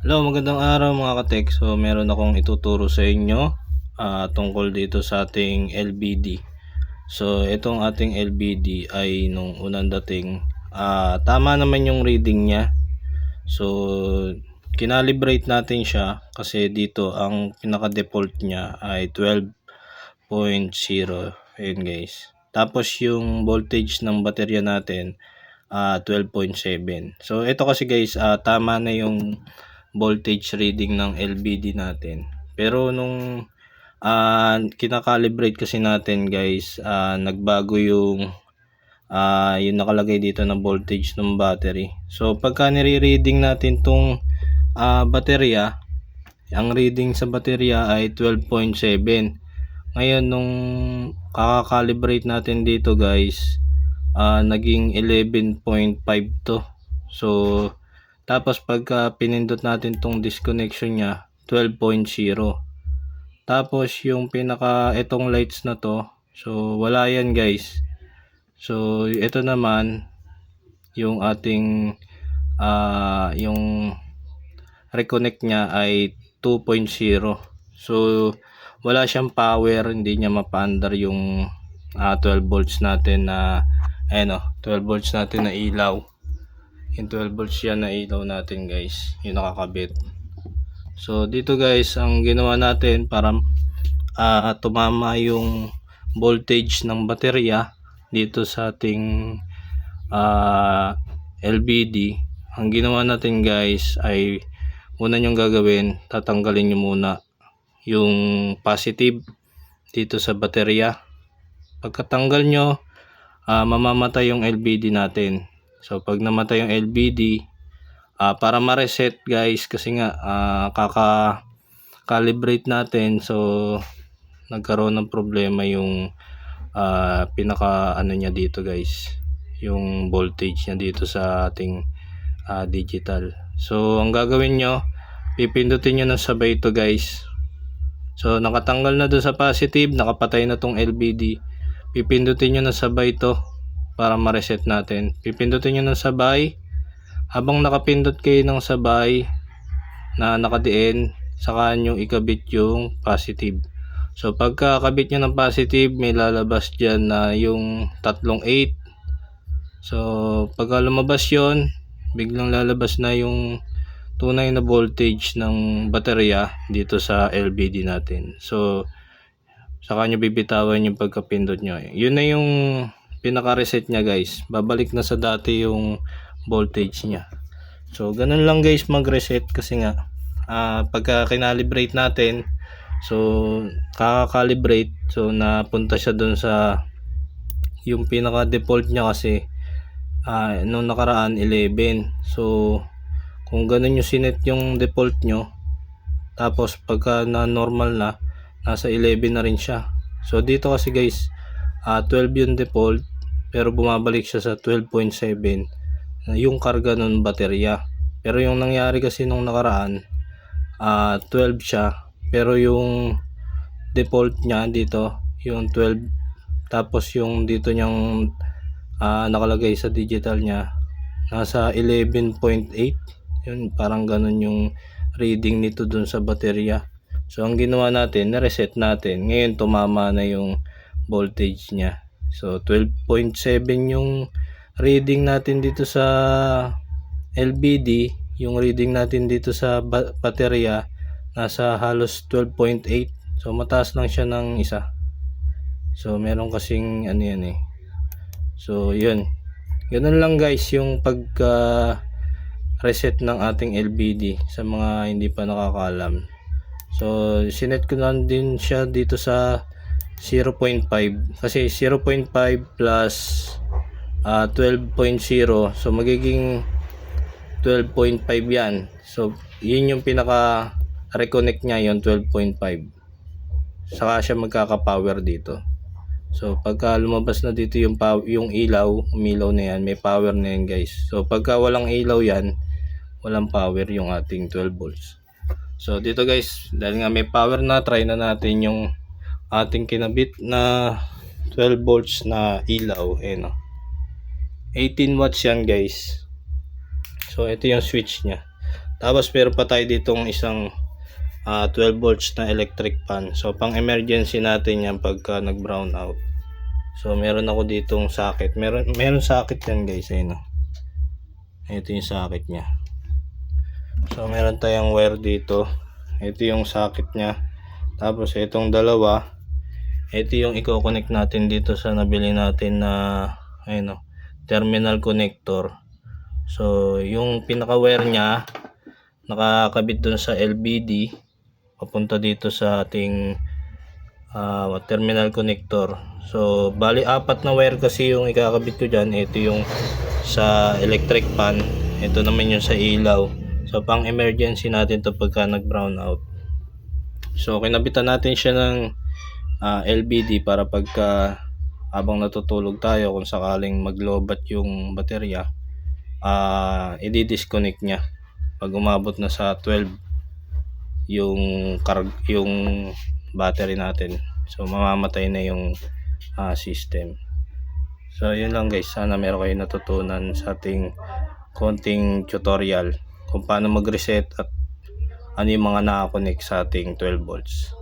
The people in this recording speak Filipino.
Hello, magandang araw mga ka-tech. So, meron akong ituturo sa inyo tungkol dito sa ating LBD. So, itong ating LBD ay nung unang dating, tama naman yung reading niya. So, kinalibrate natin siya kasi dito ang pinaka-default niya ay 12.0. Ayun guys. Tapos yung voltage ng baterya natin 12.7. So, ito kasi guys, tama na yung voltage reading ng LBD natin. Pero nung kinakalibrate kasi natin guys, nagbago yung nakalagay dito na voltage ng battery. So pagka nire-reading natin tong baterya, ang reading sa baterya ay 12.7. Ngayon nung kaka-calibrate natin dito guys, naging 11.5 to. So tapos pagka pinindot natin tong disconnection niya, 12.0. Tapos yung itong lights na to, so wala yan guys. So ito naman yung ating yung reconnect niya ay 2.0. So wala siyang power, hindi niya mapa-under yung 12 volts natin na 12 volts natin na ilaw. Yung 12 volts yan na ilaw natin guys, yung nakakabit. So dito guys, ang ginawa natin para tumama yung voltage ng baterya dito sa ating LBD, ang ginawa natin guys ay una nyong gagawin, tatanggalin nyo muna yung positive dito sa baterya. Pagkatanggal nyo, mamamatay yung LBD natin. So pag namatay yung LBD, para ma-reset guys, kasi nga kaka-calibrate natin, so nagkaroon ng problema yung pinaka niya dito guys, yung voltage niya dito sa ating digital. So ang gagawin nyo, pipindutin nyo ng sabay ito guys. So nakatanggal na doon sa positive, nakapatay na tong LBD, pipindutin nyo ng sabay ito para ma-reset natin. Pipindutin nyo ng sabay. Habang nakapindot kayo ng sabay na nakadiin, saka nyo ikabit yung positive. So pagka kabit nyo ng positive, may lalabas dyan na yung 38. So pagka lumabas yon, biglang lalabas na yung tunay na voltage ng baterya dito sa LBD natin. So saka nyo bibitawan yung pagkapindot nyo. Yun na yung pinaka-reset nya guys. Babalik na sa dati yung voltage nya. So ganun lang guys mag-reset, kasi nga pagka kinalibrate natin, so kaka-calibrate, so napunta siya dun sa yung pinaka-default nya kasi nung nakaraan 11. So kung ganun yung sinet yung default nyo, tapos pagka na normal na, nasa 11 na rin siya. So dito kasi guys, 12 yung default, pero bumabalik siya sa 12.7 yung karga ng baterya. Pero yung nangyari kasi nung nakaraan, 12 siya, pero yung default niya dito yung 12, tapos yung dito niyang nakalagay sa digital niya nasa 11.8. Yun, parang ganun yung reading nito dun sa baterya. So ang ginawa natin, na-reset natin. Ngayon tumama na yung voltage niya. So 12.7 yung reading natin dito sa LBD. Yung reading natin dito sa baterya nasa halos 12.8. So mataas lang siya ng isa. So meron kasing yan eh. So yun, ganun lang guys yung pagka reset ng ating LBD sa mga hindi pa nakakaalam. So sinet ko lang din siya dito sa 0.5, kasi 0.5 plus 12.0, so magiging 12.5 yan. So yun yung pinaka reconnect nya, yung 12.5, saka siya magkaka-power dito. So pagka lumabas na dito yung ilaw, umilaw na yan, may power na yan guys. So pagka walang ilaw yan, walang power yung ating 12 volts. So dito guys, dahil nga may power na, try na natin yung ating kinabit na 12 volts na ilaw. 18 watts yan guys. So ito yung switch nya. Tapos meron pa tayo ditong isang 12 volts na electric fan. So pang emergency natin yan pagka nag brown out. So meron ako ditong socket. Meron socket yan guys, ayun. Ito yung socket niya. So meron tayong wire dito. Ito yung socket niya. Tapos itong dalawa, ito yung i-connect natin dito sa nabili natin na ayun, terminal connector. So yung pinaka wire niya nakakabit dun sa LBD papunta dito sa ating terminal connector. So bali 4 na wire kasi yung ikakabit ko dyan. Ito yung sa electric fan, ito naman yung sa ilaw. So pang emergency natin to pagka nag brown out. So kinabitan natin siya ng LBD para pagka habang natutulog tayo, kung sakaling maglobat yung baterya, i-disconnect niya pag umabot na sa 12 yung battery natin. So mamamatay na yung system. So yun lang guys, sana meron kayo natutunan sa ating konting tutorial kung paano mag-reset at ano yung mga nakakonect sa ating 12 volts.